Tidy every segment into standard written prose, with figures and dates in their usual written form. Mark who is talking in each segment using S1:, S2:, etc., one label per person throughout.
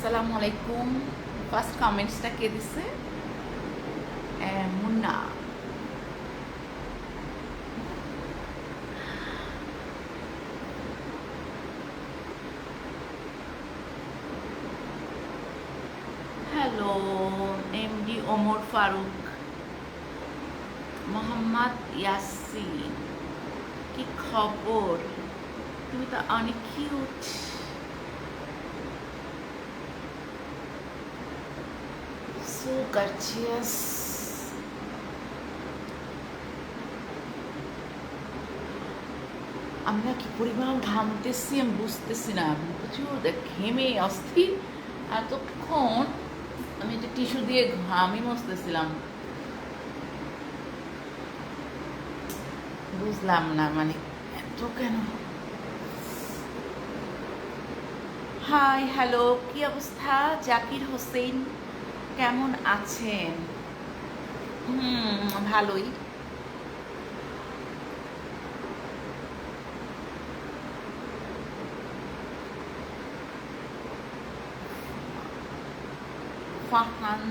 S1: আসসালামু আলাইকুম। ফার্স্ট কমেন্টসটা কে দিছে? মুন্না। হ্যালো এমডি ওমর ফারুক, মোহাম্মদ ইয়াসিন, কি খবর? তুমি তো অনেক কিউট। So gorgeous. আমরা কি পরিমাণ ঘামতেছি আমি বুঝতেছি না, প্রচুর ঘেমে অস্থির। এতক্ষণ আমি একটা টিস্যু দিয়ে ঘামই মুছতেছিলাম, বুঝলাম না মানে এত কেন। হাই হ্যালো, কি অবস্থা? জাকির হোসেন কেমন আছেন? ভালোই। ফাহান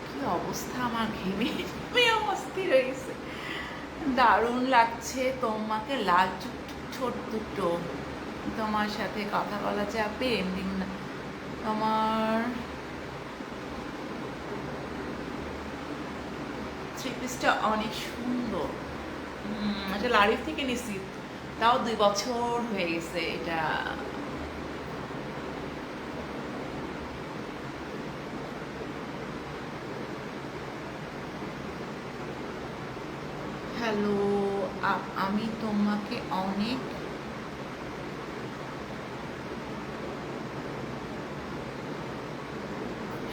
S1: কি অবস্থা, আমার ঘেমে ঘেমে অস্থির হয়ে গেছে। দারুণ লাগছে তোমাকে, লাল টুকটুক ছোট দুটো। তোমার সাথে কথা বলা যাবে এমনি? তোমার থ্রি পিসটা অনেক সুন্দর। এটা লারিফ থেকে নিছি, তাও 2 বছর হয়ে গেছে এটা। হ্যালো, আমি তোমাকে অনেক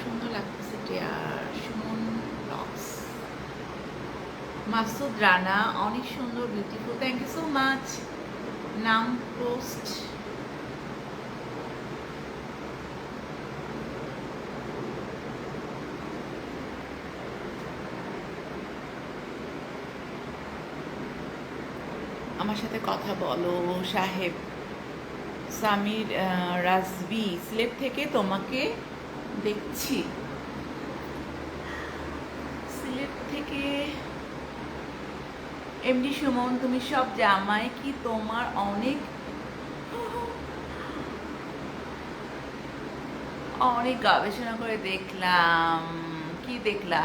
S1: সুন্দর লাগতেছে ডিয়ার। সুমন ব্লগস, মাসুদ রানা, অনেক সুন্দর, beautiful, thank you so much. নাম পোস্ট। আমার সাথে কথা বলো সাহেব। সামির রাজবি, সিলেট থেকে তোমাকে দেখছি। সিলেট থেকে। এমনি সুমন, তুমি সব জামাই কি তোমার অনেক অনেক গবেষণা করে দেখলাম। কি দেখলা?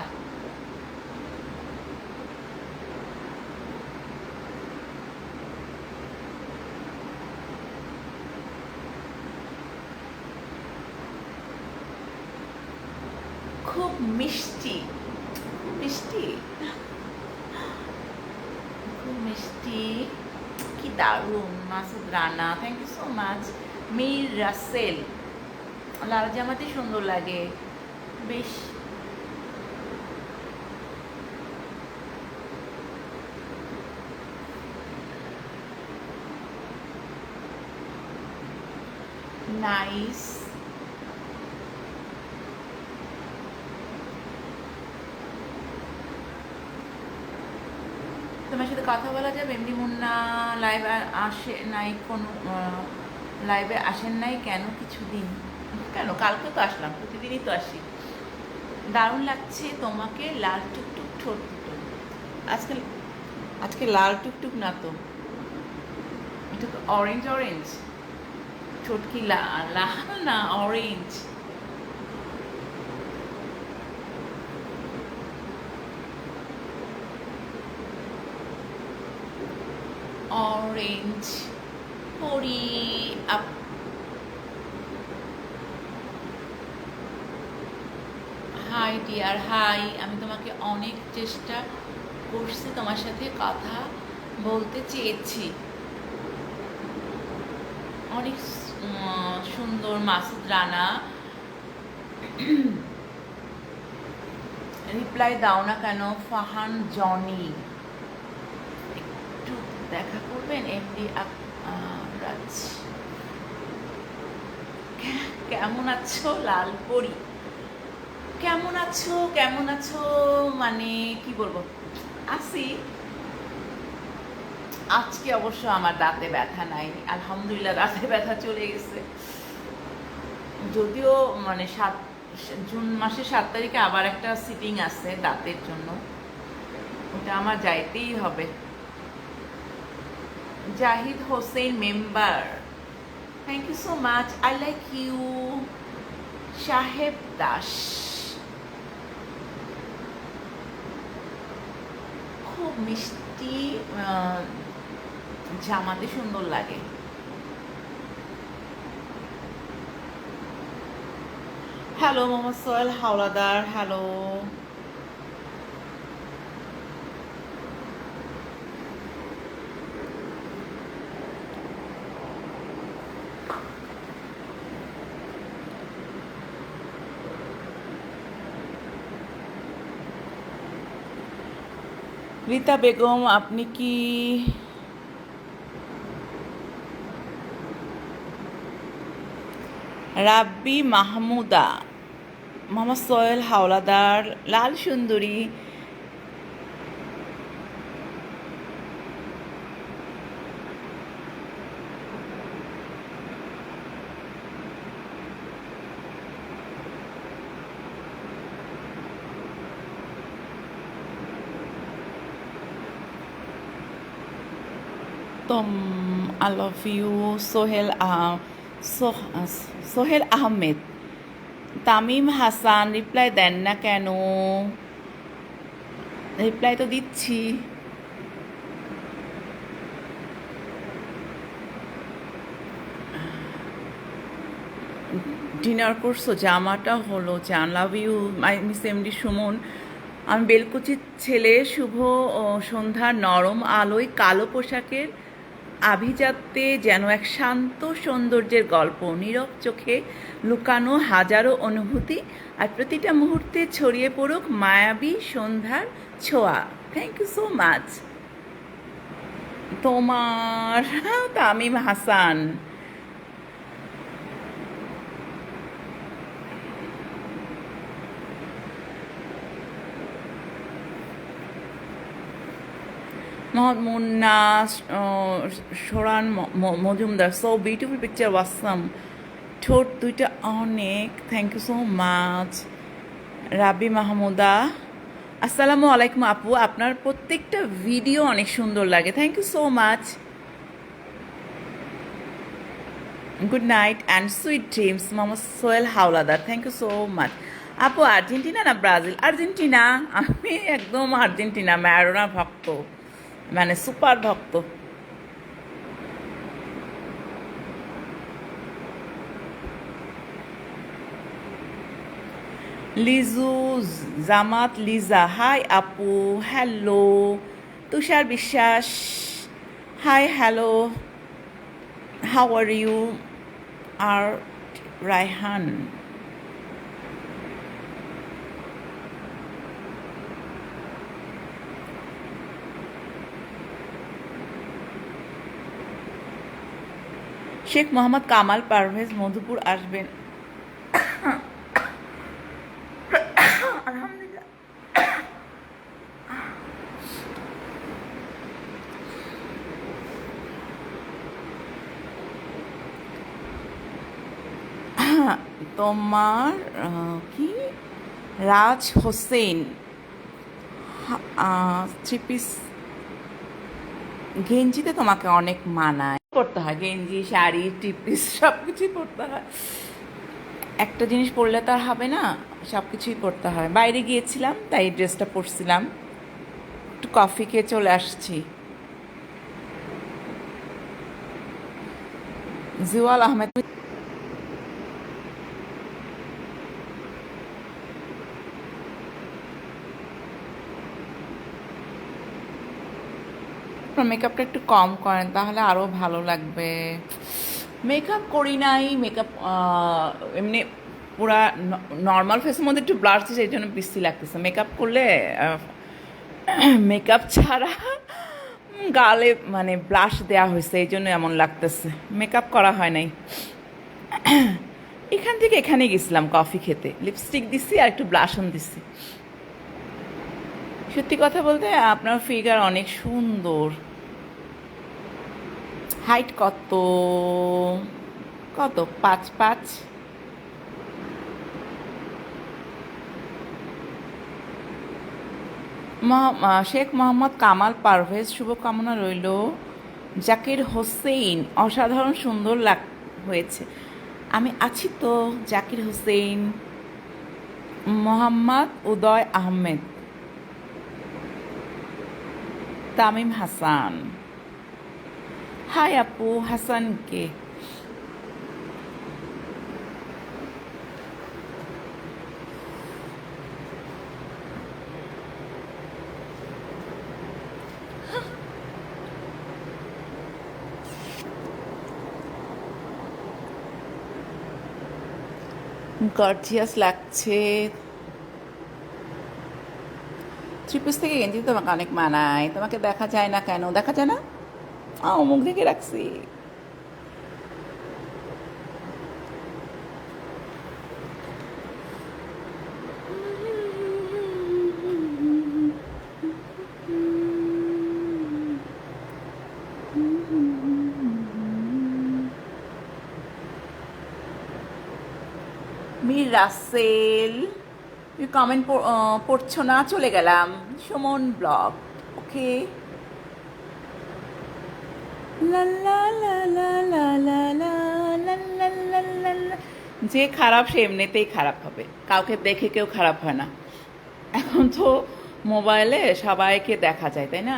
S1: খুব মিষ্টি, মিষ্টি, খুব মিষ্টি, কি দারুণ। Masud Rana, thank you so much. Mir Rasel, লাল জামাতে সুন্দর লাগে বেশ। নাইস। তোমার সাথে কথা বলা যাবে এমনি? মুন্না লাইভ আসে নাই, কোনো লাইভে আসেন নাই কেন কিছুদিন? কেন, কালকে তো আসলাম, প্রতিদিনই তো আসি। দারুণ লাগছে তোমাকে, লাল টুকটুক ঠোঁট দুটো। আজকে আজকে লাল টুকটুক না তো, এটা তো অরেঞ্জ অরেঞ্জ ঠোঁট। কি লাল লাল না অরেঞ্জ? অরেঞ্জ পরি আপ। Hi dear, hi. আমি তোমাকে অনেক চেষ্টা করছি, তোমার সাথে কথা বলতে চেয়েছি। অনেক সুন্দর। মাসুদ রানা, রিপ্লাই দাও না কেন? ফাহান জনি, একটু দেখা করবেন এমডি রাজ? কেমন আছো লাল পরি? কেমন আছো কেমন আছো? মানে কি বলবো, আছি। আজকে অবশ্য আমার দাঁতে ব্যথা নাই, আলহামদুলিল্লাহ, দাঁতে ব্যথা চলে গেছে। যদিও মানে জুন মাসের 7 তারিখে আবার একটা সিটিং আছে দাঁতের জন্য, ওটা আমার যাইতেই হবে। Zahid Hossain member, thank you so much, I like you. Saheb Das, খুব মিষ্টি, জামাতে সুন্দর লাগে। Hello Mohammad Sohel Howlader, hello. রীতা বেগম, আপনি কি রাব্বি মাহমুদা, মোহাম্মদ সোহেল হাওলাদার, লাল সুন্দরী, তোম, I love you. Sohel Ahmed, Tamim Hasan, reply দেন না কেন? রিপ্লাই তো দিচ্ছি। ডিনার করছো? জামাটা হলো, জান, love you my miss MD Suman. আমি বেলকুচির ছেলে শুভ সন্ধ্যার নরম আলোয় কালো পোশাকের আভিজাত্যে যেন এক শান্ত সৌন্দর্যের গল্প, নীরব চোখে লুকানো হাজারো অনুভূতি, আর প্রতিটা মুহূর্তে ছড়িয়ে পড়ুক মায়াবী সন্ধ্যার ছোঁয়া। Thank you so much. তোমার তামিম হাসান। মোহাম্মদ মুন্না, সোরান Majumder, so beautiful picture, awesome. ঠোঁট দুইটা অনেক, থ্যাংক ইউ সো মাচ। রাবি মাহমুদা, আসসালামু আলাইকুম আপু, আপনার প্রত্যেকটা ভিডিও অনেক সুন্দর লাগে, thank you so much. Good night and sweet dreams, Mohammad Sohel Howlader, thank you so much. আপু আর্জেন্টিনা না ব্রাজিল? আর্জেন্টিনা, আমি একদম আর্জেন্টিনা, ম্যারাডোনা ভক্ত, মানে সুপার ভক্ত। লিজু জামাত লিজা, হাই আপু, hello. Tushar Biswas, hi, hello, how are you? আর রায়হান, শেখ মোহাম্মদ কামাল পারভেজ, মধুপুর আসবেন? আলহামদুলিল্লাহ। তোমার কি রাজ হোসেন, থ্রি পিস গেঞ্জিতে তোমাকে অনেক মানায়, পরতে হয় গেঞ্জি, শাড়ি, থ্রি পিস সব কিছুই পরতে হয়। একটা জিনিস পরলে তো আর হবে না, সব কিছুই পরতে হয়। বাইরে গিয়েছিলাম তাই এই ড্রেসটা পরছিলাম, একটু কফি খেয়ে চলে আসছি। জিওয়াল আহমেদ, মেকআপটা একটু কম করেন তাহলে আরও ভালো লাগবে। মেকআপ করি নাই, মেকআপ এমনি পুরা নর্মাল ফেসের মধ্যে একটু ব্লার দিচ্ছে, এই জন্য বিশ্রী লাগতেছে। মেকআপ করলে মেকআপ ছাড়া গালে মানে ব্লাশ দেওয়া হয়েছে, এই জন্য এমন লাগতেছে, মেকআপ করা হয় নাই। এখান থেকে এখানে গেছিলাম কফি খেতে, লিপস্টিক দিচ্ছি আর একটু ব্লাশন দিচ্ছি। সত্যি কথা বলতে আপনার ফিগার অনেক সুন্দর। হাইট কত? কত? 5'5"? শেখ মোহাম্মদ কামাল পারভেজ, শুভকামনা রইল। জাকির হোসেন, অসাধারণ সুন্দর হয়েছে। আমি আছি তো। জাকির হোসেন। মোহাম্মদ উদয় আহমেদ, তামিম হাসান, হাই আপু। হাসানকে গর্জিয়াস লাগছে। থ্রি পিস থেকে গেঞ্জি তোমাকে অনেক মানায়। তোমাকে দেখা যায় না কেন? দেখা যায় না? মুখ দেখে রাখছি। মীর রাসেল, কমেন্ট পড়ছো না? চলে গেলাম। সুমন ব্লগ, ওকে। যে খারাপ সে এমনিতেই খারাপ হবে, কাউকে দেখে কেউ খারাপ হয় না। এখন তো মোবাইলে সবাইকে দেখা যায়, তাই না?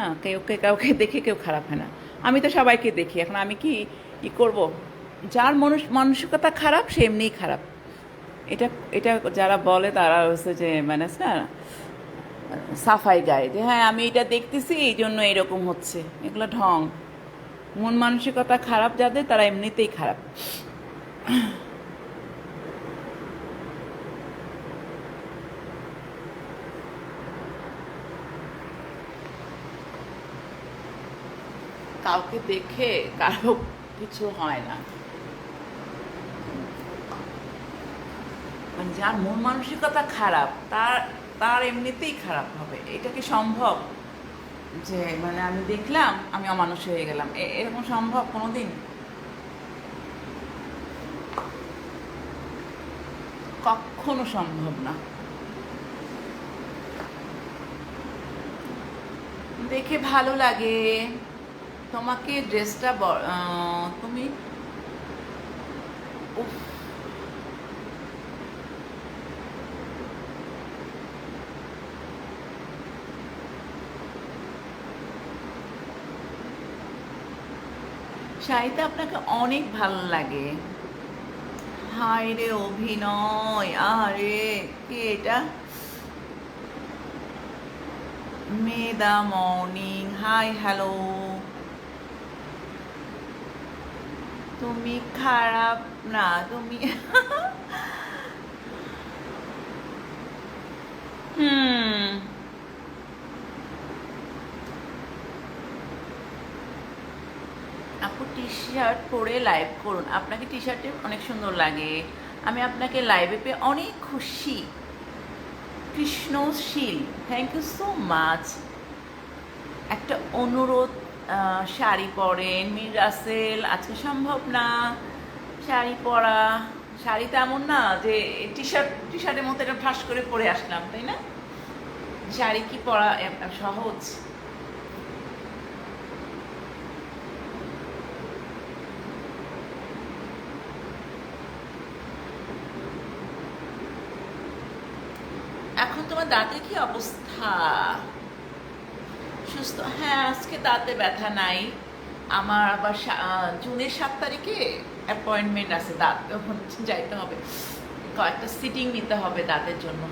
S1: কাউকে দেখে কেউ খারাপ হয় না। আমি তো সবাইকে দেখি। এখন আমি কি করব? যার মানসিকতা খারাপ সে এমনিই খারাপ। এটা এটা যারা বলে তারা হচ্ছে যে মানে না সাফাই গায়, যে হ্যাঁ আমি এটা দেখতেছি এই জন্য এরকম হচ্ছে। এগুলো ঢং। মন মানসিকতা খারাপ যাদের, তারা এমনিতেই খারাপ। কাউকে দেখে কারো কিছু হয় না। মানে যার মন মানসিকতা খারাপ তার তার এমনিতেই খারাপ হবে। এটা কি সম্ভব যে মানে আমি দেখলাম আমি অমানুষ হয়ে গেলাম? এরকম সম্ভব কোনোদিন? কখনো সম্ভব না। দেখে ভালো লাগে তোমাকে। ড্রেসটা তুমি উফ, শাড়িতে আপনাকে অনেক ভালো লাগে। হায় রে অভিনয়, আরে কে এটা? মেদা মর্নিং, হাই হ্যালো। তুমি খারাপ না, তুমি আপু টি শার্ট পরে লাইভ করুন। আপনাকে টি শার্টে অনেক সুন্দর লাগে। আমি আপনাকে লাইভে পেয়ে অনেক খুশি। Krishnashil, thank you so much. একটা অনুরোধ, শাড়ি পরেন। মীর রাসেল, আজকে সম্ভব না শাড়ি পরা। শাড়ি তেমন না যে টি শার্টের মতো এটা ঠাস করে পরে আসলাম, তাই না? শাড়ি কি পরা সহজ? এখন তোমার দাঁতের কি অবস্থা? সুস্থ? হ্যাঁ, আজকে দাঁতে ব্যথা নাই। আমার আবার জুনের 7 তারিখে অ্যাপয়েন্টমেন্ট আছে, দাঁত তখন যাইতে হবে, কয়েকটা সিটিং নিতে হবে দাঁতের জন্য।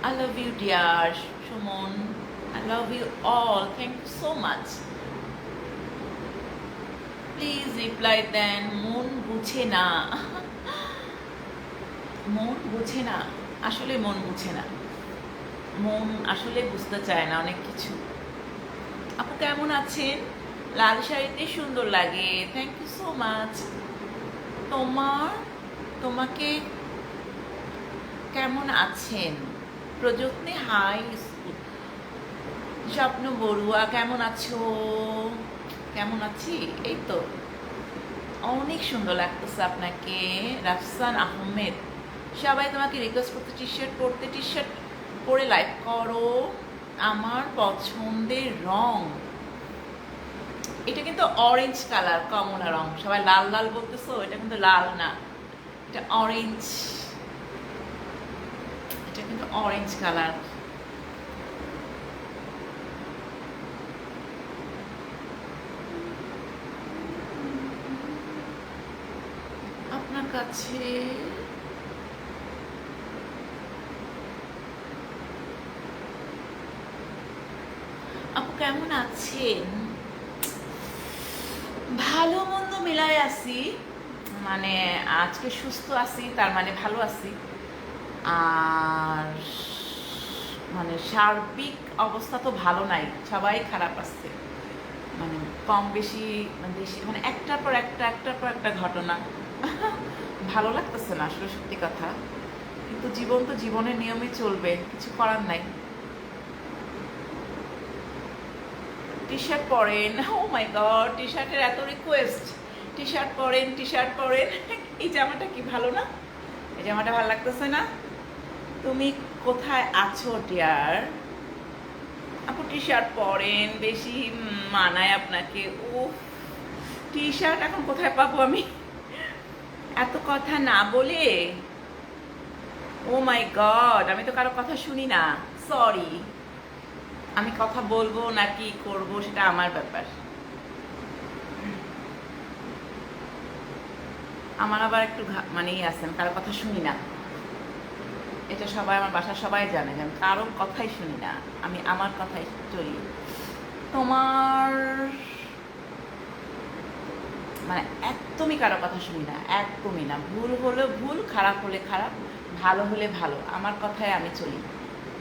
S1: I love you dear Suman, I love you all, thank you so much. Please reply দেন। মন বুঝে না। মন বুঝে না, আসলে মন বুঝে না। মন আসলে বুঝতে চায় না অনেক কিছু। আপু কেমন আছেন? লাল শাড়িতে সুন্দর লাগে, থ্যাংক ইউ সো মাচ। তোমাকে কেমন আছেন? প্রযত্নে হাই। স্বপ্ন বড়ুয়া কেমন আছো? কেমন আছি, এই তো অনেক সুন্দর লাগতেছে আপনাকে। রাফসান আহমেদ, সবাই তোমাকে রিকোয়েস্ট করতে টি শার্ট পরতে, টি শার্ট পরে লাইভ করো। আমার পছন্দের রং এটা কিন্তু অরেঞ্জ কালার, কমলা রং। সবাই লাল লাল বলতেছো, এটা কিন্তু লাল না, এটা অরেঞ্জ, এটা কিন্তু অরেঞ্জ কালার। আপনার কাছে আপু কেমন আছেন? ভালো মন্দ মিলাই আছি, মানে আজকে সুস্থ আছি তার মানে ভালো আছি, আর মানে সার্বিক অবস্থা তো ভালো নাই, সবাই খারাপ আছে, মানে কম বেশি, মানে বেশি, মানে একটার পর একটা ঘটনা। ভালো লাগতেছে না আসলে, সত্যি কথা, কিন্তু জীবন তো জীবনের নিয়মে চলবে, কিছু করার নাই। টি শার্ট পরেন, ও মাই গড, টি শার্টের এত রিকোয়েস্ট, টি শার্ট পরেন, টি শার্ট পরেন। এই জামাটা কি ভালো না? এই জামাটা ভালো লাগতেছে না? তুমি কোথায় আছো ডিয়ার? আপু টি শার্ট পরেন, বেশি মানায় আপনাকে। ও টি শার্ট এখন কোথায় পাবো আমি? এত কথা না বলে, ও মাই গড, আমি তো কারো কথা শুনি না, সরি। আমি কথা বলবো নাকি করব সেটা আমার ব্যাপার। আমার আবার একটু মানে আছেন, কারো কথা শুনি না, এটা সবাই, আমার বাসার সবাই জানে যে আমি কারো কথাই শুনি না, আমি আমার কথাই চলি। তোমার মানে একদমই কারো কথা শুনি না, একদমই না। ভুল হলে ভুল, খারাপ হলে খারাপ, ভালো হলে ভালো, আমার কথায় আমি চলি,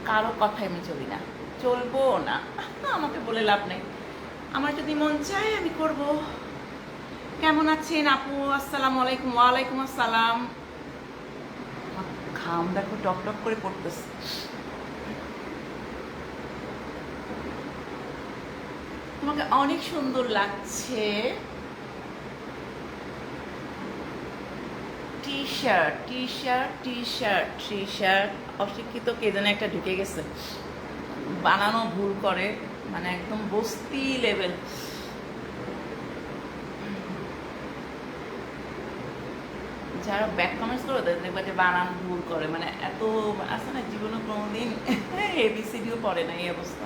S1: কারো কথায় আমি চলি না, চলবো না। আমাকে বলে লাভ নেই, আমার যদি মন চায় আমি করব। কেমন আছেন আপু? আসসালামু আলাইকুম। ওয়ালাইকুম আসসালাম। ঘাম দেখো টক টক করে পড়তেছে। তোমাকে অনেক সুন্দর লাগছে। T shirt, T shirt, T shirt, T shirt, অশিক্ষিত কে যেন একটা ঢুকে গেছে, বানানো ভুল করে, মানে একদম বস্তি লেভেল। যারা ব্যাক কমেন্টস করে তাদের দেখবা যে বানান ভুল করে, মানে এত আছে না, জীবনে কোনোদিন এবিসিডিও পড়ে না, এই অবস্থা।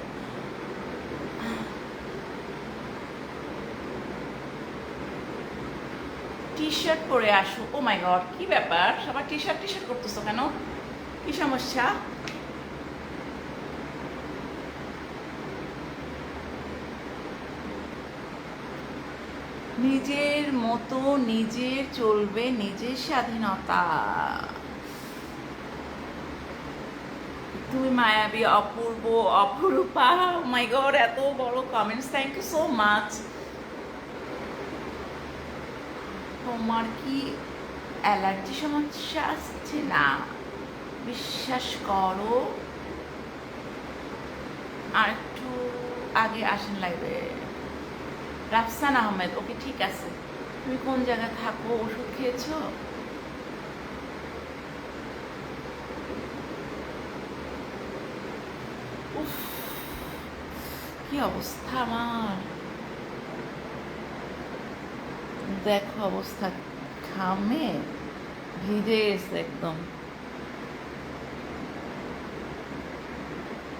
S1: টি শার্ট পরে আসো। ও মাই গড, কি ব্যাপার, সবার টি শার্ট টি শার্ট করতেছো কেন? কি সমস্যা? নিজের মতো নিজের চলবে, নিজের স্বাধীনতা। তুমি মায়াবী, অপূর্ব, অপরূপা। মাই গড, এত বড় comments, thank you so much. তোমার কি অ্যালার্জি সমস্যা আসছে? না, বিশ্বাস করো। আর একটু আগে আসেন লাইভে। রাফসান আহমেদ, ওকে ঠিক আছে। তুমি কোন জায়গায় থাকো? ওষুধ খেয়েছো? উফ, কি অবস্থা আমার, দেখো অবস্থা, ঘামে ভিজে গেছে একদম।